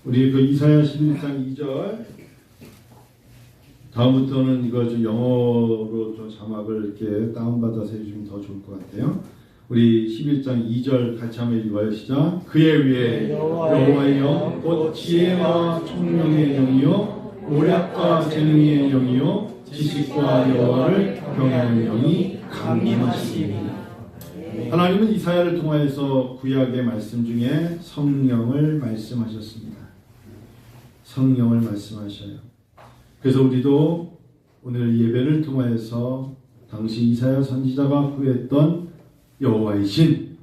우리 그 이사야 11장 2절 다음부터는 이거 좀 영어로 좀 자막을 이렇게 다운받아서 해주면 더 좋을 것 같아요. 우리 11장 2절 같이 한번 읽어요. 시작. 그의 위에 여호와의 영 곧 지혜와 총명의 영이요 오략과 재능의 영이요 지식과 여호와를 경외하는 영이 강림하시니. 하나님은 이사야를 통하여서 구약의 말씀 중에 성령을 말씀하셨습니다. 성령을 말씀하셔요. 그래서 우리도 오늘 예배를 통하여서 당시 이사야 선지자가 구했던 여호와의 신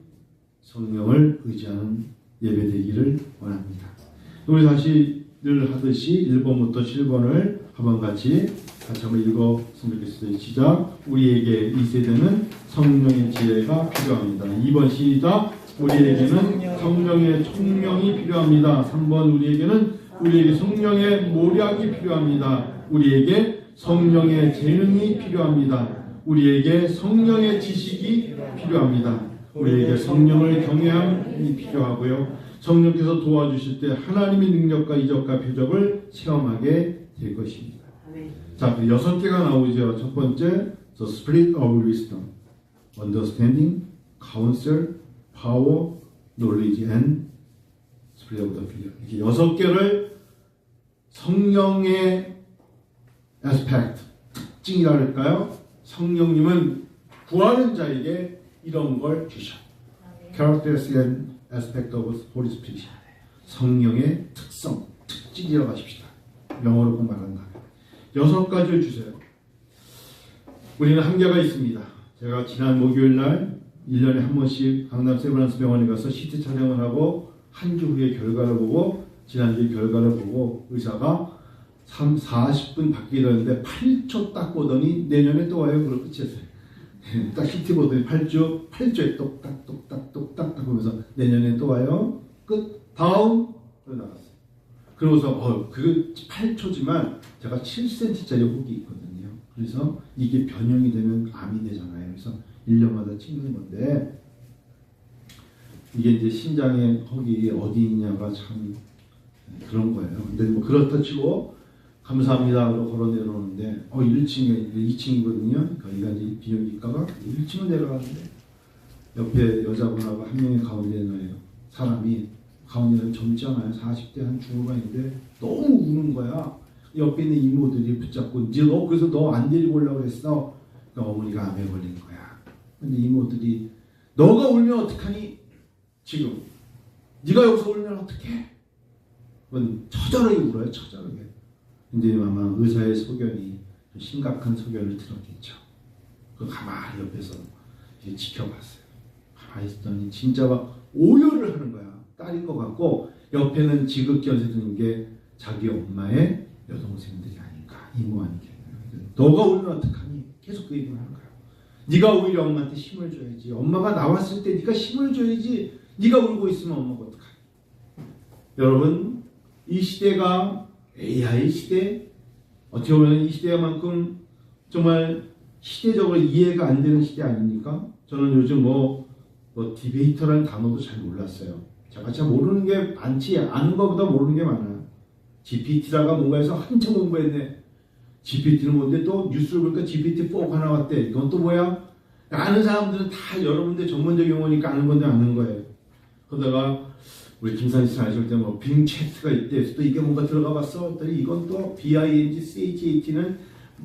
성령을 의지하는 예배되기를 원합니다. 우리 다시 늘 하듯이 1번부터 7번을 한번 같이 한번 읽었으면 좋겠습니다. 시작. 우리에게 이 세대는 성령의 지혜가 필요합니다. 2번 시작. 우리에게는 성령의 총명이 필요합니다. 3번 우리에게 성령의 모략이 필요합니다. 우리에게 성령의 재능이 필요합니다. 우리에게 성령의 지식이 필요합니다. 우리에게 성령을 경외함이 필요하고요. 성령께서 도와주실 때 하나님의 능력과 이적과 표적을 체험하게 될 것입니다. 자, 6개가 나오죠. 첫 번째, the spirit of wisdom, understanding, counsel, power, knowledge, and spirit of the fear. 이렇게 6개를 성령의 aspect, 특징이라 할까요? 성령님은 구하는 자에게 이런 걸 주셔. Characteristics and aspect of Holy Spirit. 성령의 특성, 특징이라고 하십시다. 영어로 꼭 말한다. 6가지를 주세요. 우리는 한계가 있습니다. 제가 지난 목요일날 1년에 한 번씩 강남 세브란스 병원에 가서 CT 촬영을 하고 한 주 후에 결과를 보고 지난주에 결과를 보고 의사가 40분 바뀌었는데 8초 딱 보더니 내년에 또 와요. 그걸 끝이었어요. 딱 CT 보더니 8초에 똑딱 보면서 내년에 또 와요. 끝. 다음 나갔어요. 그러고서 그 8초지만 제가 7cm짜리 혹이 있거든요. 그래서 이게 변형이 되면 암이 되잖아요. 그래서 1년마다 찍는 건데 이게 이제 신장의 혹이 어디 있냐가 참 그런 거예요. 근데 뭐 그렇다 치고 감사합니다 하고 걸어 내려오는데 1층에 2층이거든요. 그러니까 이제 비뇨기과가 1층을 내려가는데 옆에 여자분하고 한 명이 가운데 있는 사람이 가운데는 젊잖아요. 40대 한 중후반인데 너무 우는 거야. 옆에 있는 이모들이 붙잡고 이제 너 그래서 너 안 데리고 오려고 그랬어. 그러니까 어머니가 암에 걸린 거야. 근데 이모들이 너가 울면 어떡하니? 지금 네가 여기서 울면 어떡해? 그건 처절하게 울어요. 처절하게. 근데 아마 의사의 소견이 심각한 소견을 들었겠죠. 그 가만히 옆에서 이제 지켜봤어요. 가만히 있었더니 진짜 막 오열을 하는 거야. 딸인 것 같고 옆에는 지극견세 드는 게 자기 엄마의 여동생들이 아닐까, 이모 아니겠냐. 너가 울면 어떡하니? 계속 그 얘기를 하는 거야. 네가 오히려 엄마한테 힘을 줘야지. 엄마가 나왔을 때 네가 힘을 줘야지. 네가 울고 있으면 엄마가 어떡하니? 여러분, 이 시대가 AI 시대, 어떻게 보면 이 시대만큼 정말 시대적으로 이해가 안 되는 시대 아닙니까? 저는 요즘 뭐 디베이터라는 단어도 잘 몰랐어요. 제가 잘 모르는 게 많지, 아는 것보다 모르는 게 많아요. GPT라가 뭔가 해서 한참 공부했네. GPT는 뭔데 또 뉴스를 보니까 GPT-4가 나왔대. 이건 또 뭐야? 아는 사람들은 다 여러분들 전문적 용어니까 아는 건데 아는 거예요. 그러다가 우리 김산희 씨 아실 때 뭐 빙 채트가 있대. 또 이게 뭔가 들어가 봤어. 그랬더니 이건 또 BING-CHAT는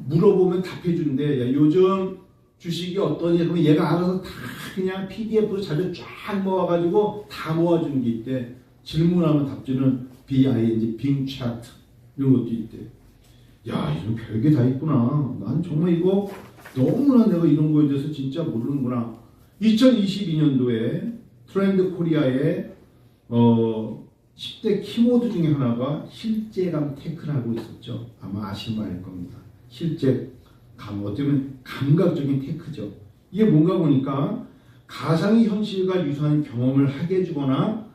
물어보면 답해 준대. 야, 요즘 주식이 어떠니? 그러면 얘가 알아서 다 그냥 PDF로 자료 쫙 모아가지고 다 모아주는 게 있대. 질문하면 답주는 BING, 빙 차트 이런 것도 있대. 야, 이런 별게 다 있구나. 난 정말 이거 너무나 내가 이런 거에 대해서 진짜 모르는구나. 2022년도에 트렌드 코리아의 10대 키워드 중에 하나가 실제감 테크를 하고 있었죠. 아마 아시는 거 알 겁니다. 어떻게 보면 감각적인 테크죠. 이게 뭔가 보니까 가상의 현실과 유사한 경험을 하게 해주거나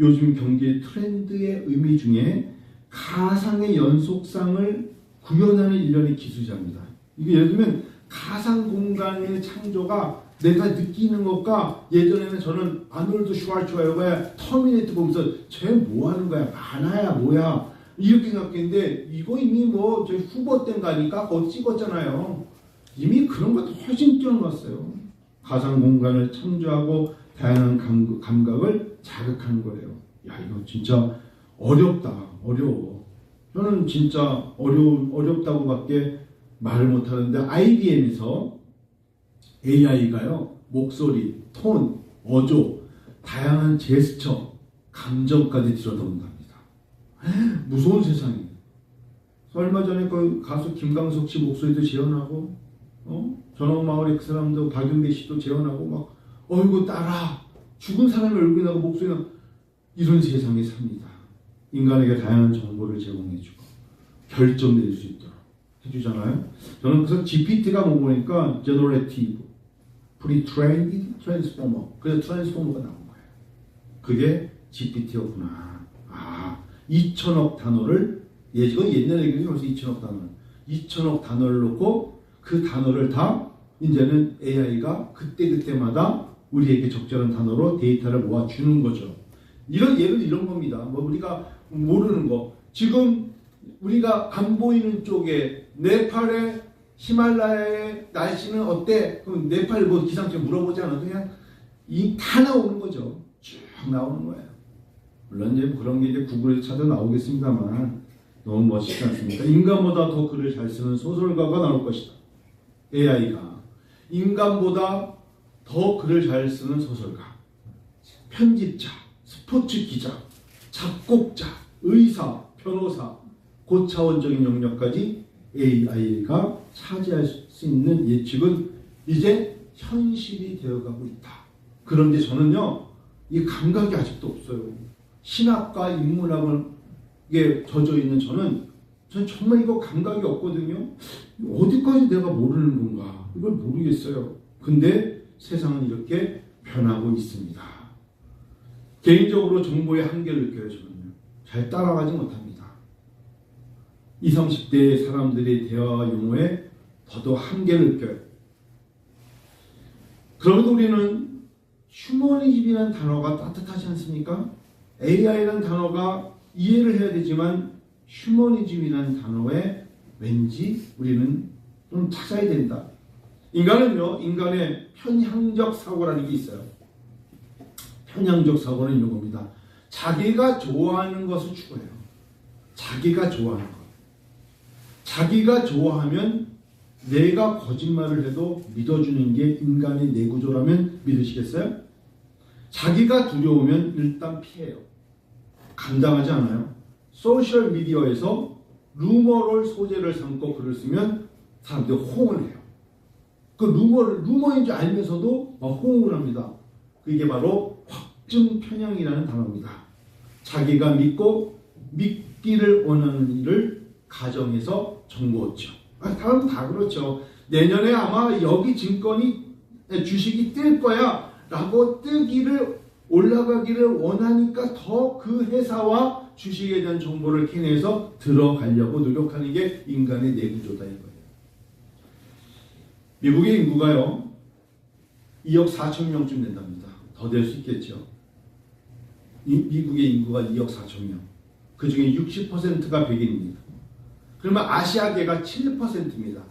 요즘 경제 트렌드의 의미 중에 가상의 연속상을 구현하는 일련의 기술자입니다. 이게 예를 들면 가상 공간의 창조가 내가 느끼는 것과 예전에는 저는 아놀드 슈왈츠와이거의 터미네이터 보면서 쟤 뭐 하는 거야? 만화야 뭐야? 이렇게 생각했는데 이거 이미 뭐 저희 후보 땐 가니까 거기 찍었잖아요. 이미 그런 것도 훨씬 뛰어났어요. 가상 공간을 창조하고 다양한 감각을 자극하는 거예요. 야 이거 진짜 어렵다. 어려워. 저는 진짜 어렵다고밖에 말을 못하는데 IBM에서 AI가요 목소리, 톤, 어조, 다양한 제스처, 감정까지 들여다본답니다. 무서운 세상이에요. 얼마 전에 그 가수 김광석 씨 목소리도 재현하고, 전원마을의 그 사람도 박윤배 씨도 재현하고 막 어이구 따라 죽은 사람의 얼굴이 나고 목소리가 이런 세상에 삽니다. 인간에게 다양한 정보를 제공해주고 결정 내릴 수 있도록 해주잖아요. 저는 그래서 GPT가 뭐 보니까 Generative Pre-trained Transformer, 그래서 트랜스포머가 나온 거예요. 그게 GPT였구나. 2천억 단어를 예전 옛날 얘기는 벌써 2천억 단어를 놓고 그 단어를 다 이제는 AI가 그때마다 우리에게 적절한 단어로 데이터를 모아주는 거죠. 예를 이런 겁니다. 뭐 우리가 모르는 거. 지금 우리가 안 보이는 쪽에 네팔의 히말라야의 날씨는 어때? 그럼 네팔 뭐 기상청 물어보지 않아도 그냥 다 나오는 거죠. 쭉 나오는 거예요. 물론 이제 그런 게 이제 구글에서 찾아 나오겠습니다만 너무 멋있지 않습니까? 인간보다 더 글을 잘 쓰는 소설가가 나올 것이다. AI가 인간보다 더 글을 잘 쓰는 소설가, 편집자, 스포츠 기자, 작곡자, 의사, 변호사, 고차원적인 영역까지 AI가 차지할 수 있는 예측은 이제 현실이 되어가고 있다. 그런데 저는요, 이 감각이 아직도 없어요. 신학과 인문학에 젖어 있는 저는 정말 이거 감각이 없거든요. 어디까지 내가 모르는 건가? 이걸 모르겠어요. 근데 세상은 이렇게 변하고 있습니다. 개인적으로 정보의 한계를 느껴요. 저는요. 잘 따라가지 못합니다. 20, 30대의 사람들의 대화와 용어에 더더욱 한계를 느껴요. 그럼에도 우리는 휴머니즘이라는 단어가 따뜻하지 않습니까? AI라는 단어가 이해를 해야 되지만 휴머니즘이라는 단어에 왠지 우리는 좀 찾아야 된다. 인간은요, 인간의 편향적 사고라는 게 있어요. 편향적 사고는 이런 겁니다. 자기가 좋아하는 것을 추구해요. 자기가 좋아하는 것. 자기가 좋아하면 내가 거짓말을 해도 믿어주는 게 인간의 내구조라면 믿으시겠어요? 자기가 두려우면 일단 피해요. 감당하지 않아요. 소셜미디어에서 루머를 소재를 삼고 글을 쓰면 사람들이 호응을 해요. 그 루머인 줄 알면서도 호응을 합니다. 그게 바로 확증 편향이라는 단어입니다. 자기가 믿고 믿기를 원하는 일을 가정에서 정보 얻죠. 다른 다 그렇죠. 내년에 아마 여기 증권이 주식이 뜰 거야 라고 올라가기를 원하니까 더 그 회사와 주식에 대한 정보를 캐내서 들어가려고 노력하는 게 인간의 내구조다 이거예요. 미국의 인구가요 2억 4천 명쯤 된답니다. 더 될 수 있겠죠. 미국의 인구가 2억 4천 명. 그 중에 60%가 백인입니다. 그러면 아시아계가 7%입니다.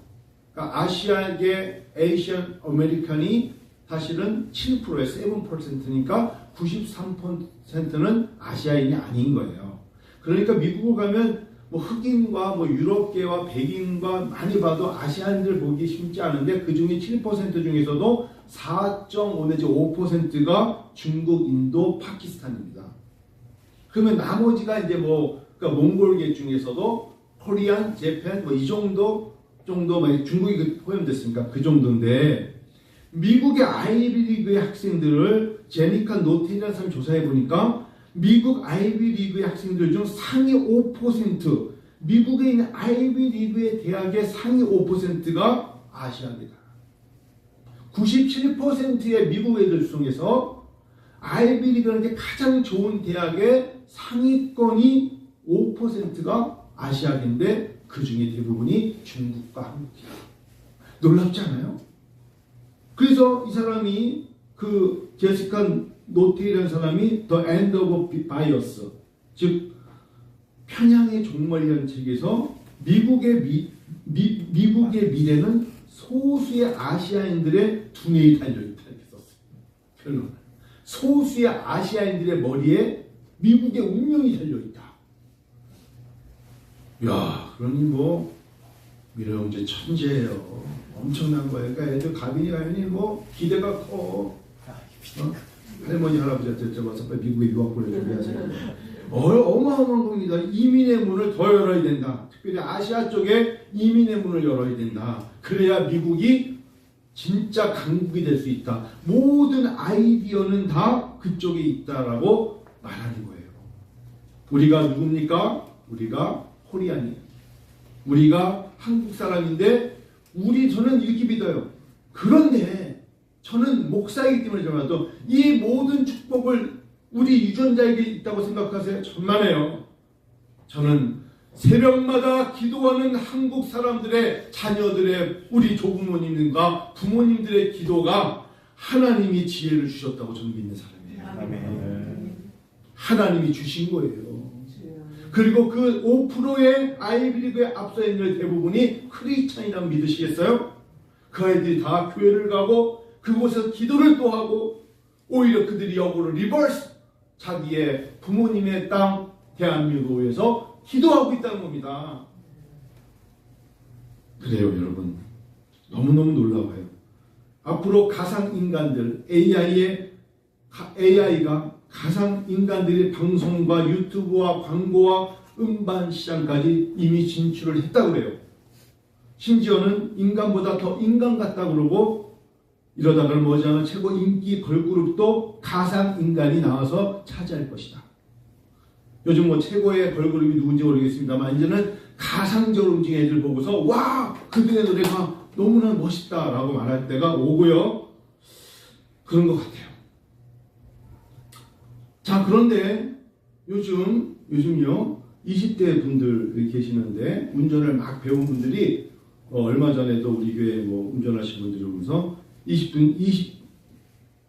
그러니까 아시아계 에이시안 아메리칸이 사실은 7%에 7%니까 93%는 아시아인이 아닌 거예요. 그러니까 미국을 가면 뭐 흑인과 뭐 유럽계와 백인과 많이 봐도 아시아인들 보기 쉽지 않은데 그 중에 7% 중에서도 4.5 내지 5%가 중국, 인도, 파키스탄입니다. 그러면 나머지가 이제 그러니까 몽골계 중에서도 코리안, 재팬 이 정도 중국이 포함됐으니까 그 정도인데 미국의 아이비리그의 학생들을 제니카 노틴이라는 사람이 조사해 보니까 미국 아이비리그의 학생들 중 상위 5%, 미국에 있는 아이비리그의 대학의 상위 5%가 아시아계다. 97%의 미국 애들 중에서 아이비리그라는 게 가장 좋은 대학의 상위권이 5%가 아시아계인데 그 중에 대부분이 중국과 한국이야. 놀랍지 않아요? 그래서 이 사람이 그 제시카 노테이라는 사람이 The End of Bias, 즉 편향의 종말이라는 책에서 미국의 미래는 소수의 아시아인들의 두뇌에 달려있다 이렇게 썼어요. 결론. 소수의 아시아인들의 머리에 미국의 운명이 달려있다. 야, 그러니 뭐 미래 형제 천재예요. 엄청난 거예요. 그러니까 애들 가빈이 뭐 기대가 커. 할머니 할아버지한테 와서 미국에 유학 보내줘야지. 어마어마한 겁니다. 이민의 문을 더 열어야 된다. 특별히 아시아 쪽에 이민의 문을 열어야 된다. 그래야 미국이 진짜 강국이 될 수 있다. 모든 아이디어는 다 그쪽에 있다라고 말하는 거예요. 우리가 누굽니까? 우리가 코리안이에요. 우리가 한국 사람인데 저는 이렇게 믿어요. 그런데 저는 목사이기 때문에 정말도 이 모든 축복을 우리 유전자에게 있다고 생각하세요? 천만에요. 저는 새벽마다 기도하는 한국 사람들의 자녀들의 우리 조부모님과 부모님들의 기도가 하나님이 지혜를 주셨다고 저는 믿는 사람이에요. 아멘. 하나님이 주신 거예요. 그리고 그 5%의 아이비리그에 앞서 있는 대부분이 크리스찬이라면 믿으시겠어요? 그 아이들이 다 교회를 가고 그곳에서 기도를 또 하고 오히려 그들이 역으로 리버스 자기의 부모님의 땅 대한민국을 위해서 기도하고 있다는 겁니다. 그래요 여러분. 너무너무 놀라워요. 앞으로 가상인간들 AI가 가상인간들이 방송과 유튜브와 광고와 음반 시장까지 이미 진출을 했다고 그래요. 심지어는 인간보다 더 인간 같다고 그러고 이러다가는 머지않아 최고 인기 걸그룹도 가상인간이 나와서 차지할 것이다. 요즘 뭐 최고의 걸그룹이 누군지 모르겠습니다만 이제는 가상적으로 움직이는 애들 보고서 와! 그들의 노래가 너무나 멋있다라고 말할 때가 오고요. 그런 것 같아요. 자, 그런데 요즘요 20대 분들 계시는데 운전을 막 배운 분들이 얼마 전에도 우리 교회 뭐 운전하신 분들이 오면서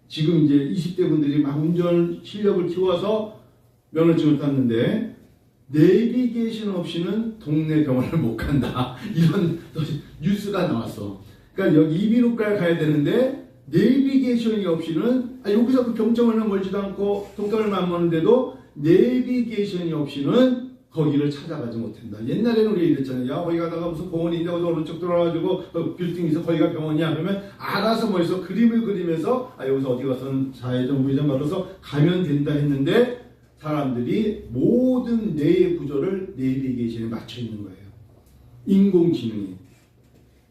지금 이제 20대 분들이 막 운전 실력을 키워서 면허증을 땄는데 내비게이션 없이는 동네 병원을 못 간다. 이런 뉴스가 나왔어. 그러니까 여기 이비인후과에 가야 되는데 내비게이션이 없이는 여기서 그 병점을 멀지도 않고 동점을 맞먹는데도 내비게이션이 없이는 거기를 찾아가지 못한다. 옛날에는 우리 이랬잖아요. 야 거기 가다가 무슨 공원이 있는데 오른쪽 들어가지고 빌딩이 있어 거기가 병원이야. 그러면 알아서 멀리서 그림을 그리면서 여기서 어디 가서는 좌회전 우회전 걸어서 가면 된다 했는데 사람들이 모든 뇌의 구조를 내비게이션에 맞춰 있는 거예요. 인공지능이.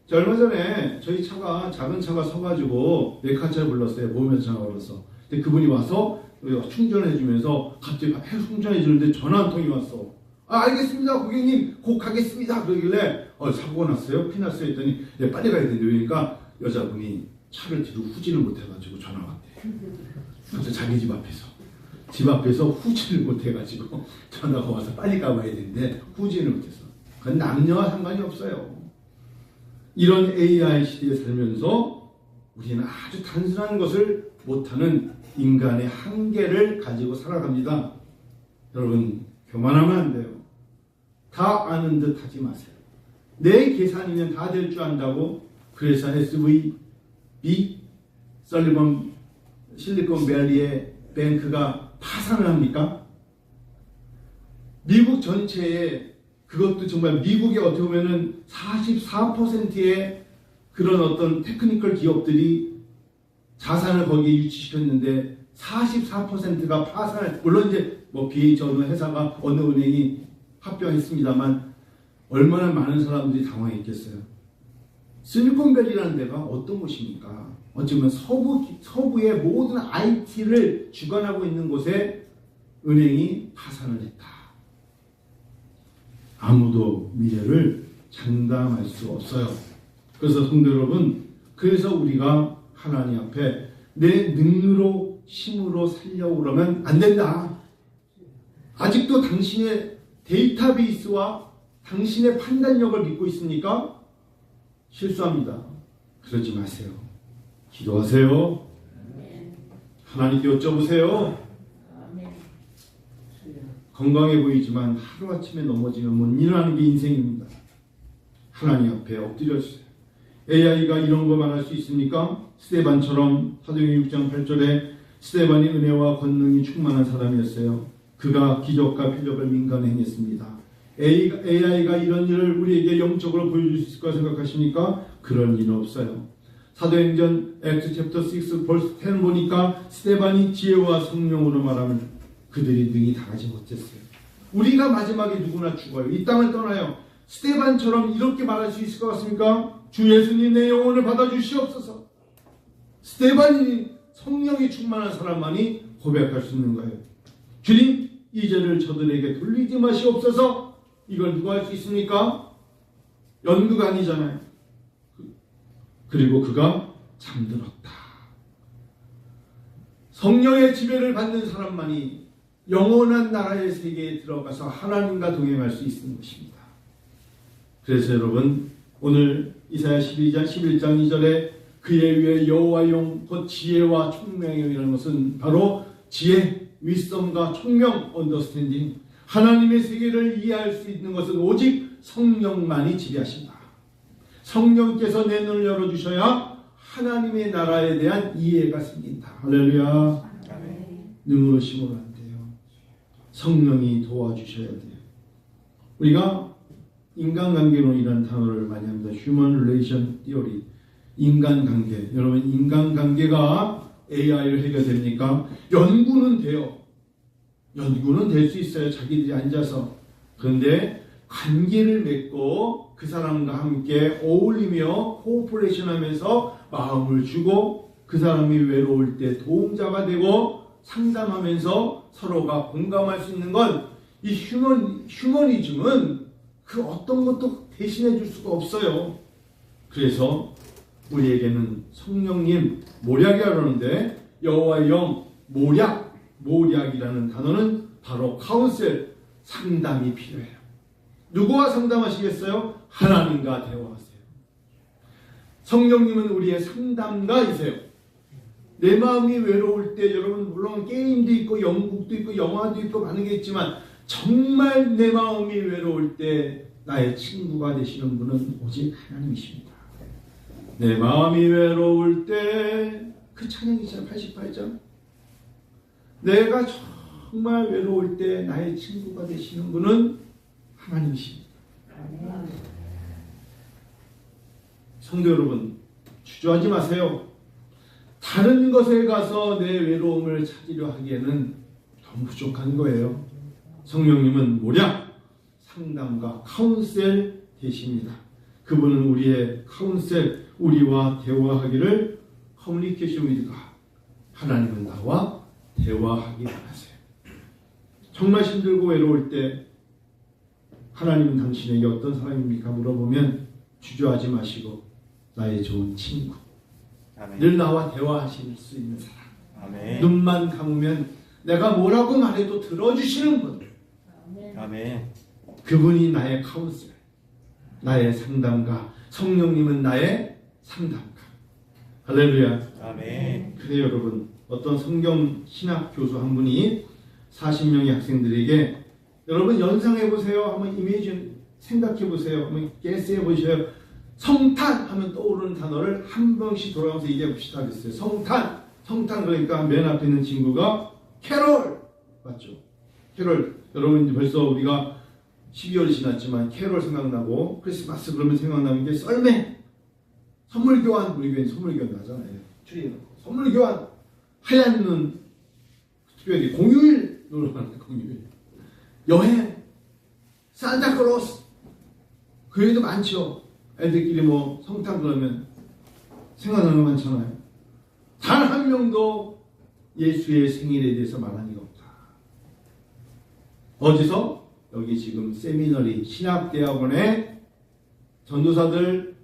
자, 얼마 전에 저희 차가 작은 차가 서가지고 레카차를 불렀어요. 보험회사 전화 걸었어. 근데 그분이 와서 충전해주면서 갑자기 충전해주는데 전화 한 통이 왔어. 알겠습니다 고객님 곧 가겠습니다. 그러길래 사고가 났어요? 피 났어요? 했더니 빨리 가야 된대. 그러니까 여자분이 차를 뒤로 후진을 못해가지고 전화가 왔대. 그래서 자기 집 앞에서 후진을 못해가지고 전화가 와서 빨리 가봐야 되는데 후진을 못했어. 그건 남녀와 상관이 없어요. 이런 AI 시대에 살면서 우리는 아주 단순한 것을 못하는 인간의 한계를 가지고 살아갑니다. 여러분 교만하면 안 돼요. 다 아는 듯 하지 마세요. 내 계산이면 다 될 줄 안다고 그래서 SVB 실리콘밸리의 뱅크가 파산을 합니까? 미국 전체에 그것도 정말 미국의 어떻게 보면은 44%의 그런 어떤 테크니컬 기업들이 자산을 거기에 유치시켰는데 44%가 파산을, 물론 이제 뭐 BH 어느 회사가 어느 은행이 합병했습니다만 얼마나 많은 사람들이 당황했겠어요. 실리콘밸리라는 데가 어떤 곳입니까? 어쩌면 서부의 모든 IT를 주관하고 있는 곳에 은행이 파산을 했다. 아무도 미래를 장담할 수 없어요. 그래서 성도 여러분, 그래서 우리가 하나님 앞에 내 능으로 힘으로 살려고 그러면 안 된다. 아직도 당신의 데이터베이스와 당신의 판단력을 믿고 있습니까? 실수합니다. 그러지 마세요. 기도하세요. 하나님께 여쭤보세요. 건강해 보이지만 하루아침에 넘어지면 못 일어나는 게 인생입니다. 하나님 앞에 엎드려 주세요. AI가 이런 거 말할 수 있습니까? 스데반처럼 사도행전 6장 8절에 스데반이 은혜와 권능이 충만한 사람이었어요. 그가 기적과 표적을 민간에 행했습니다. AI가 이런 일을 우리에게 영적으로 보여줄 수 있을 거라 생각하십니까? 그런 일은 없어요. 사도행전 액트 챕터 6 벌스 10 보니까 스데반이 지혜와 성령으로 말하면 그들이 능히 당하지 못했어요. 우리가 마지막에 누구나 죽어요. 이 땅을 떠나요. 스데반처럼 이렇게 말할 수 있을 것 같습니까? 주 예수님 내 영혼을 받아주시옵소서. 스데반이 성령이 충만한 사람만이 고백할 수 있는 거예요. 주님 이 죄를 저들에게 돌리지 마시옵소서. 이걸 누가 할 수 있습니까? 연구가 아니잖아요. 그리고 그가 잠들었다. 성령의 지배를 받는 사람만이 영원한 나라의 세계에 들어가서 하나님과 동행할 수 있는 것입니다. 그래서 여러분 오늘 이사야 12장 11장 2절에 그에 의해 여호와의 영 곧 지혜와 총명의 영이라는 것은 바로 지혜, 윗섬과 총명, 언더스탠딩, 하나님의 세계를 이해할 수 있는 것은 오직 성령만이 지배하신다. 성령께서 내 눈을 열어주셔야 하나님의 나라에 대한 이해가 생긴다. 할렐루야. 능으로 심으면 안 돼요. 성령이 도와주셔야 돼요. 우리가 인간관계론이라는 단어를 많이 합니다. Human Relation Theory. 인간관계. 여러분 인간관계가 AI를 해결됩니까? 연구는 돼요. 연구는 될 수 있어요. 자기들이 앉아서. 그런데 관계를 맺고 그 사람과 함께 어울리며 코오퍼레이션 하면서 마음을 주고 그 사람이 외로울 때 도움자가 되고 상담하면서 서로가 공감할 수 있는 건 이 휴머니즘은 그 어떤 것도 대신해 줄 수가 없어요. 그래서 우리에게는 성령님 모략이라고 하는데 여호와의 영 모략이라는 단어는 바로 카운셀, 상담이 필요해요. 누구와 상담하시겠어요? 하나님과 대화하세요. 성령님은 우리의 상담가이세요. 내 마음이 외로울 때 여러분 물론 게임도 있고 영국도 있고 영화도 있고 많은 게 있지만 정말 내 마음이 외로울 때 나의 친구가 되시는 분은 오직 하나님이십니다. 내 마음이 외로울 때 그 찬양이잖아요. 88장. 내가 정말 외로울 때 나의 친구가 되시는 분은 하나님이십니다. 성도 여러분, 주저하지 마세요. 다른 것에 가서 내 외로움을 찾으려 하기에는 너무 부족한 거예요. 성령님은 모략, 상담가, 카운셀 되십니다. 그분은 우리의 카운셀, 우리와 대화하기를 커뮤니케이션 위드가 하나님은 나와 대화하기 원하세요. 정말 힘들고 외로울 때 하나님은 당신에게 어떤 사람입니까? 물어보면 주저하지 마시고 나의 좋은 친구, 아멘. 늘 나와 대화하실 수 있는 사람, 아멘. 눈만 감으면 내가 뭐라고 말해도 들어주시는 분, 아멘. 그분이 나의 카운슬, 나의 상담가, 성령님은 나의 상담가. 할렐루야. 아멘. 그래 여러분, 어떤 성경 신학 교수 한 분이 40명의 학생들에게 여러분 연상해 보세요. 한번 이미지 생각해 보세요. 한번 게스해 보세요. 성탄 하면 떠오르는 단어를 한 번씩 돌아가면서 얘기해 봅시다 그랬어요. 성탄 그러니까 맨 앞에 있는 친구가 캐롤 맞죠? 캐롤. 여러분 이제 벌써 우리가 12월이 지났지만 캐롤 생각나고 크리스마스 그러면 생각나는 게 썰매, 선물 교환. 우리 교회는 선물 교환 하잖아요. 추리 선물 교환, 하얀 눈, 특별히 공휴일 놀러 가는 공휴일, 여행, 산타클로스. 그 외에도 많죠. 애들끼리 뭐 성탄 그러면 생각나는 거 많잖아요. 단 한 명도 예수의 생일에 대해서 말한 이가 없다. 어디서? 여기 지금 세미너리 신학대학원에 전도사들,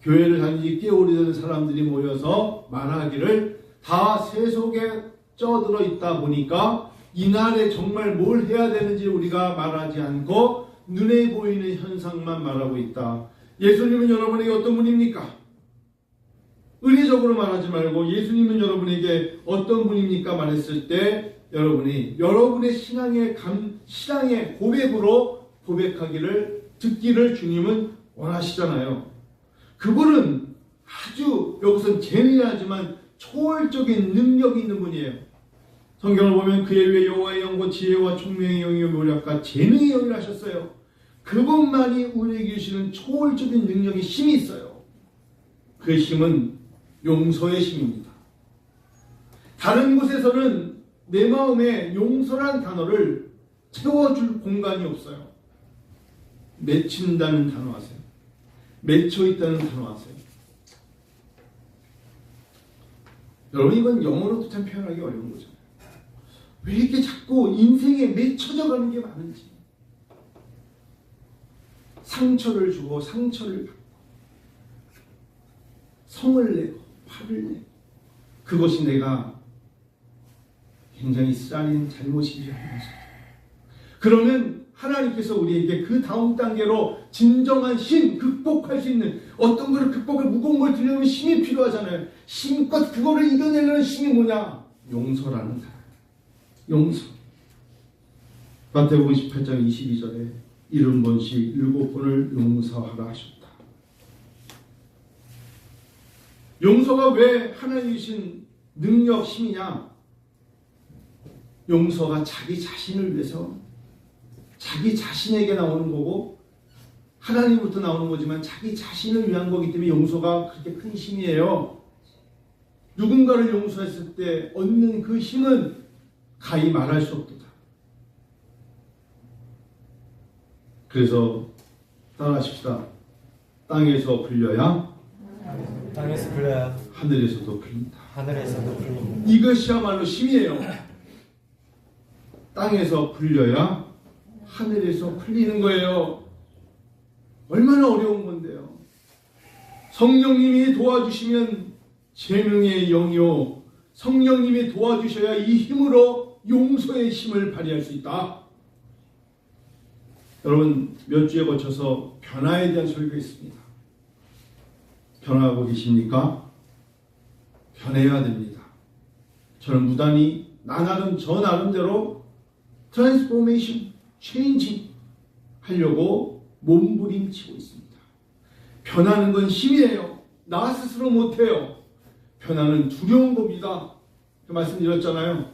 교회를 다니지 꽤 오래된 사람들이 모여서 말하기를 다 세속에 쪄들어 있다 보니까 이날에 정말 뭘 해야 되는지 우리가 말하지 않고 눈에 보이는 현상만 말하고 있다. 예수님은 여러분에게 어떤 분입니까? 의례적으로 말하지 말고 예수님은 여러분에게 어떤 분입니까? 말했을 때 여러분이 여러분의 신앙의 고백으로 고백하기를 듣기를 주님은 원하시잖아요. 그분은 아주 여기서는 재미하지만 초월적인 능력이 있는 분이에요. 성경을 보면 그의 위에 여호와의 영과 지혜와 총명의 영이요 모략과 재능의 영을 하셨어요. 그분만이 우리에게 주시는 초월적인 능력의 힘이 있어요. 그 힘은 용서의 힘입니다. 다른 곳에서는 내 마음에 용서란 단어를 채워줄 공간이 없어요. 맺힌다는 단어 아세요? 맺혀있다는 단어 아세요? 여러분 이건 영어로도 참 표현하기 어려운 거죠. 왜 이렇게 자꾸 인생에 맺혀져 가는 게 많은지. 상처를 주고 상처를 받고 성을 내고 화를 내고 그것이 내가 굉장히 쓰라린 잘못이지 않습니까? 그러면 하나님께서 우리에게 그 다음 단계로 진정한 신, 극복할 수 있는 어떤 거를 극복을 무거운 걸 들려면 힘이 필요하잖아요. 힘껏 그거를 이겨내려는 힘이 뭐냐? 용서라는 단어. 용서. 마태복음 18장 22절에 70번씩 7번을 용서하라 하셨다. 용서가 왜 하나님이 주신 능력, 힘이냐? 용서가 자기 자신을 위해서 자기 자신에게 나오는 거고 하나님으로부터 나오는 거지만 자기 자신을 위한 거기 때문에 용서가 그렇게 큰 힘이에요. 누군가를 용서했을 때 얻는 그 힘은 가히 말할 수 없도다. 그래서 따라하십시다. 땅에서 풀려야 하늘에서도 풀린다. 이것이야말로 힘이에요. 땅에서 풀려야 하늘에서 풀리는 거예요. 얼마나 어려운 건데요. 성령님이 도와주시면 재능의 영이요, 성령님이 도와주셔야 이 힘으로 용서의 힘을 발휘할 수 있다. 여러분 몇 주에 거쳐서 변화에 대한 설교가 있습니다. 변화하고 계십니까? 변해야 됩니다. 저는 무단히 저 나름대로 트랜스포메이션, 체인지 하려고 몸부림치고 있습니다. 변하는 건 힘이에요. 나 스스로 못해요. 변화는 두려운 겁니다. 그 말씀드렸잖아요.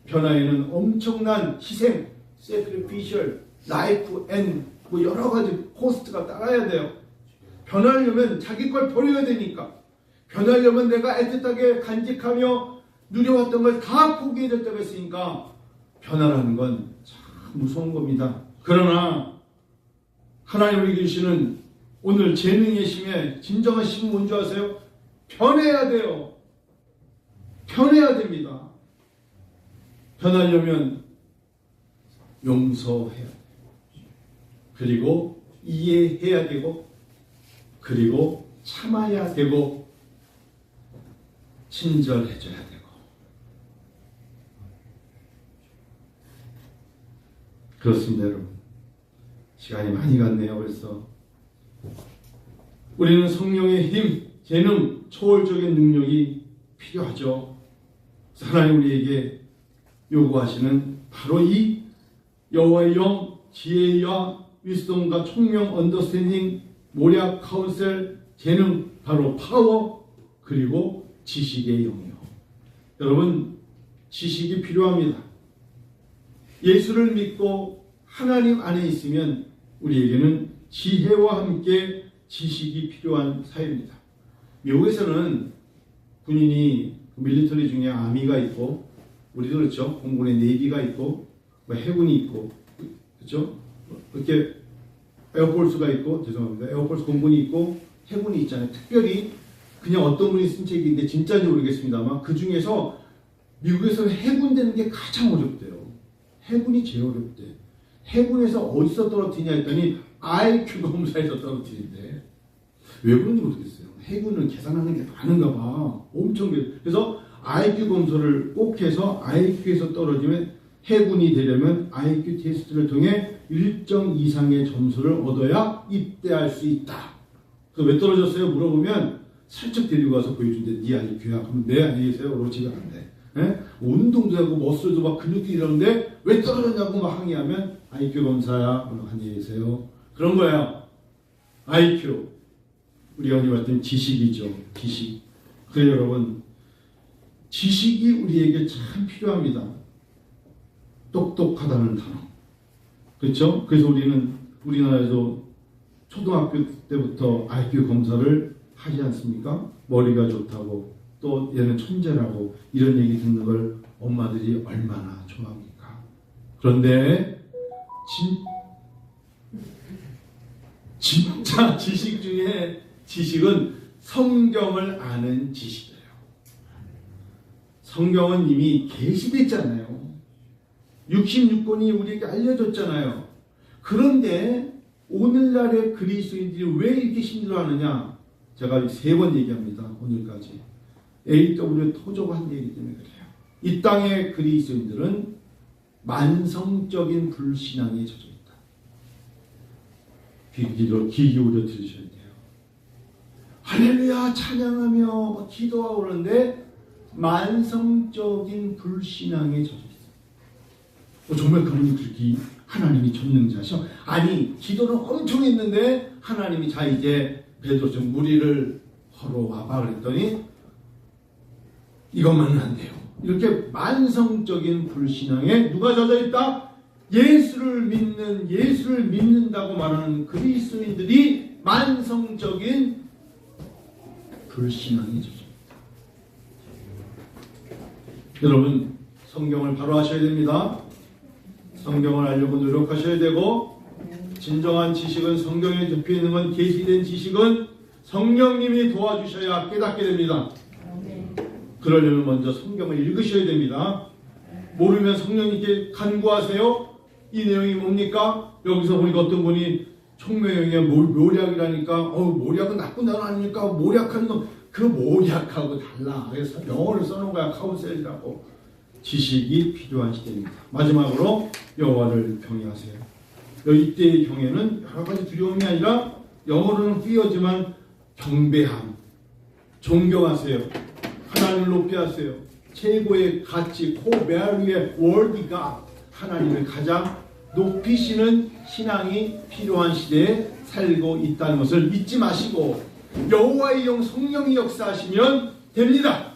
변화에는 엄청난 희생, sacrificial, life and 뭐 여러 가지 코스트가 따라야 돼요. 변하려면 자기 걸 버려야 되니까. 변하려면 내가 애틋하게 간직하며 누려왔던 걸 다 포기해야 될 때가 있으니까 변화라는 건 참 무서운 겁니다. 그러나 하나님이 주시는 오늘 재능의 힘에 진정한 힘은 뭔지 아세요? 변해야 돼요. 변해야 됩니다. 변하려면 용서해야 돼요. 그리고 이해해야 되고 그리고 참아야 되고 친절해져야 되고. 그렇습니다, 여러분. 시간이 많이 갔네요, 벌써. 우리는 성령의 힘, 재능, 초월적인 능력이 필요하죠. 하나님 우리에게 요구하시는 바로 이 여호와의 영, 지혜와 위스dom과 총명, 언더스탠딩, 모략, 카운셀, 재능, 바로 파워, 그리고 지식의 영이요. 여러분, 지식이 필요합니다. 예수를 믿고 하나님 안에 있으면 우리에게는 지혜와 함께 지식이 필요한 사회입니다. 미국에서는 군인이 밀리터리 중에 아미가 있고, 우리도 그렇죠. 공군에 네이비가 있고, 해군이 있고, 그렇죠. 이렇게 에어포스가 있고, 죄송합니다. 에어포스 공군이 있고, 해군이 있잖아요. 특별히 그냥 어떤 분이 쓴 책인데 진짜인지 모르겠습니다만 그 중에서 미국에서는 해군 되는 게 가장 어렵대요. 해군이 제일 어렵대. 해군에서 어디서 떨어뜨리냐 했더니 IQ 검사에서 떨어뜨린대. 왜 그런지 모르겠어요. 해군은 계산하는 게 많은가 봐. 엄청. 그래서 IQ 검사를 꼭 해서 IQ에서 떨어지면 해군이 되려면 IQ 테스트를 통해 일정 이상의 점수를 얻어야 입대할 수 있다. 그 왜 떨어졌어요? 물어보면 슬쩍 데리고 가서 보여준대. 네 IQ야. 그럼 내 안녕히 계세요. 그러고 집에 간대. 예? 운동도 하고 머슬도 막 근육도 이러는데 왜 떨어졌냐고 막 항의하면 IQ 검사야. 그럼 안녕히 계세요. 그런 거야. IQ. 우리 어머니 말씀 지식이죠. 지식. 그래 여러분, 지식이 우리에게 참 필요합니다. 똑똑하다는 단어. 그렇죠? 그래서 우리는 우리나라에서 초등학교 때부터 IQ 검사를 하지 않습니까? 머리가 좋다고, 또 얘는 천재라고 이런 얘기 듣는 걸 엄마들이 얼마나 좋아합니까? 그런데 진짜 지식 중에 지식은 성경을 아는 지식이에요. 성경은 이미 계시됐잖아요. 66권이 우리에게 알려졌잖아요. 그런데 오늘날의 그리스도인들이 왜 이렇게 힘들어하느냐? 제가 3번 얘기합니다. 오늘까지. A.W. 토저가 한 얘기 때문에 그래요. 이 땅의 그리스도인들은 만성적인 불신앙에 젖어 있다. 귀 기울여 들으셔야 돼요. 할렐루야 찬양하며 기도하고 그러는데 만성적인 불신앙에 젖어 있어요. 정말 그분이 그렇게 하나님이 전능자셔? 아니, 기도는 엄청 했는데 하나님이 자 이제 베드로 좀 무리를 하러 와봐 그랬더니 이것만은 안 돼요. 이렇게 만성적인 불신앙에 누가 젖어 있다? 예수를 믿는다고 말하는 그리스도인들이 만성적인 불신앙에 젖어 있다. 여러분, 성경을 바로 하셔야 됩니다. 성경을 알려고 노력하셔야 되고, 진정한 지식은 성경에 적혀있는 건, 계시된 지식은 성령님이 도와주셔야 깨닫게 됩니다. 그러려면 먼저 성경을 읽으셔야 됩니다. 모르면 성령님께 간구하세요. 이 내용이 뭡니까? 여기서 보니까 어떤 분이 총명형의 모략이라니까 모략은 나쁜 단어 아닙니까? 모략하는 건 그 모략하고 달라. 그래서 영어를 써놓은 거야. 카운셀이라고. 지식이 필요한 시대입니다. 마지막으로 여호와를 경외하세요. 이때의 경외는 여러 가지 두려움이 아니라 영어로는 fear지만 경배함, 존경하세요. 하나님을 높이 하세요. 최고의 가치, 코베르의 월드가 하나님을 가장 높이시는 신앙이 필요한 시대에 살고 있다는 것을 잊지 마시고 여호와의 영 성령이 역사하시면 됩니다.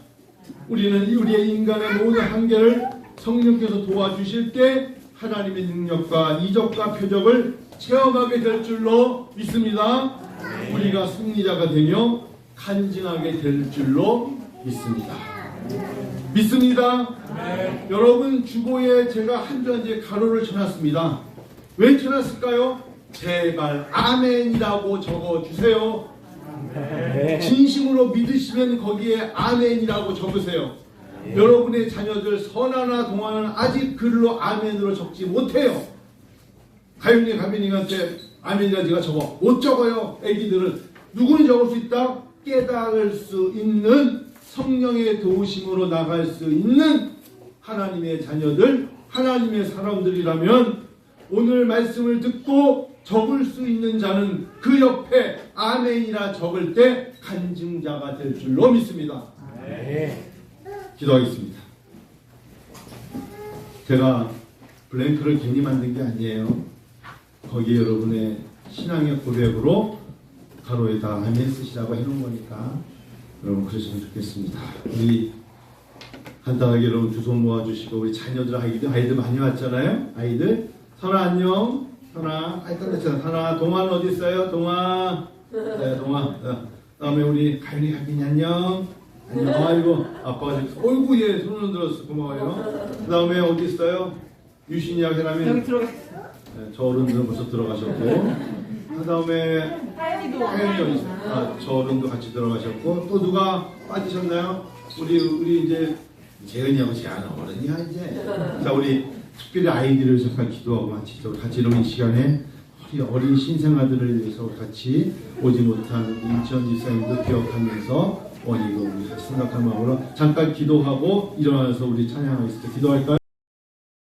우리는 우리의 인간의 모든 한계를 성령께서 도와주실 때 하나님의 능력과 이적과 표적을 체험하게 될 줄로 믿습니다. 우리가 승리자가 되며 간증하게 될 줄로 믿습니다. 믿습니다. 네. 여러분 주보에 제가 한 편지에 가로를 쳐놨습니다. 왜 쳐놨을까요? 제발 아멘이라고 적어주세요. 네. 진심으로 믿으시면 거기에 아멘이라고 적으세요. 네. 여러분의 자녀들 선아나 동아는 아직 글로 아멘으로 적지 못해요. 가윤이 가빈이한테 아멘이라 제가 적어 못 적어요. 애기들은 누구는 적을 수 있다? 깨달을 수 있는 성령의 도우심으로 나갈 수 있는 하나님의 자녀들, 하나님의 사람들이라면 오늘 말씀을 듣고 적을 수 있는 자는 그 옆에 아멘이라 적을 때 간증자가 될 줄로 믿습니다. 네. 기도하겠습니다. 제가 블랭크를 괜히 만든 게 아니에요. 거기에 여러분의 신앙의 고백으로 가로에다 아멘 쓰시라고 해놓은 거니까 여러분 그러시면 좋겠습니다. 우리 간단하게 여러분 두 손 모아주시고 우리 자녀들 아이들 많이 왔잖아요. 아이들 선아 안녕. 선아 끝냈잖아. 선아 동아는 어디 있어요? 동아. 네 동아. 다음에 우리 가윤이 가빈이 안녕. 안녕. 아이고 아빠가 지금 어이구 얘 손을 들었어. 고마워요. 그 다음에 어디 있어요? 유신이하고 해라면 여기 들어가. 네, 저 어른들은 벌써 들어가셨고 그 다음에 하연이 저 어른도 같이 들어가셨고 또 누가 빠지셨나요? 우리 이제 재은이하고 재하는 어른이야 이제. 자 우리 특별히 아이들을 잠깐 기도하고 마치죠. 같이 이런 시간에 우리 어린 신생아들을 위해서 같이 오지 못한 인천 집사님도 기억하면서 원이고 우리 같이 생각한 마음으로 잠깐 기도하고 일어나서 우리 찬양하겠습니다. 기도할까요?